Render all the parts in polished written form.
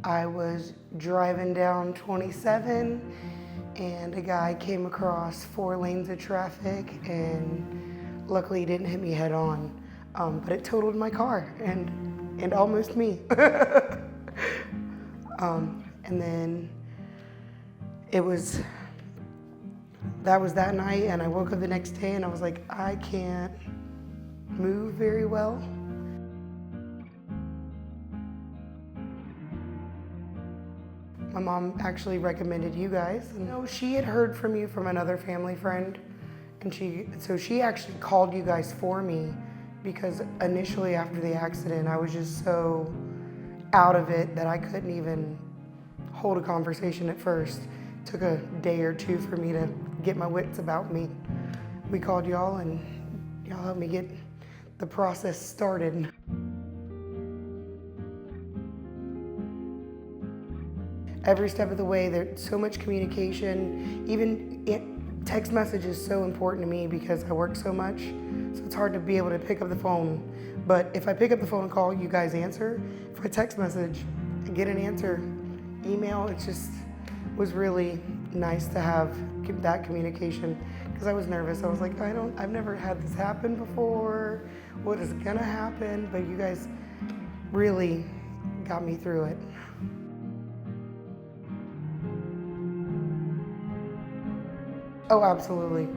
I was driving down 27 and a guy came across 4 lanes of traffic, and luckily he didn't hit me head on, but it totaled my car and almost me. And then that was that night, and I woke up the next day and I was like, I can't move very well. My mom actually recommended you guys. She had heard from you from another family friend, and she actually called you guys for me, because initially after the accident I was just so out of it that I couldn't even hold a conversation at first. It took a day or two for me to get my wits about me. We called y'all and y'all helped me get the process started. Every step of the way, there's so much communication. Even text message is so important to me because I work so much, so it's hard to be able to pick up the phone. But if I pick up the phone and call, you guys answer. If I text message, I get an answer. Email, it just was really nice to have that communication, because I was nervous. I was like, I've never had this happen before. What is gonna happen? But you guys really got me through it. Oh, absolutely.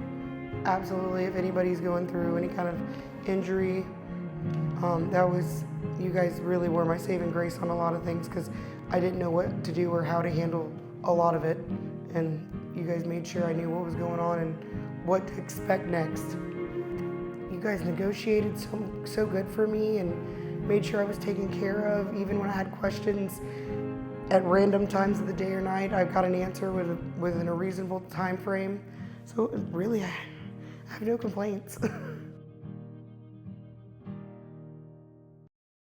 Absolutely. If anybody's going through any kind of injury, you guys really were my saving grace on a lot of things, because I didn't know what to do or how to handle a lot of it. And you guys made sure I knew what was going on and what to expect next. You guys negotiated so good for me and made sure I was taken care of. Even when I had questions at random times of the day or night, I got an answer within a reasonable time frame. So really, I have no complaints.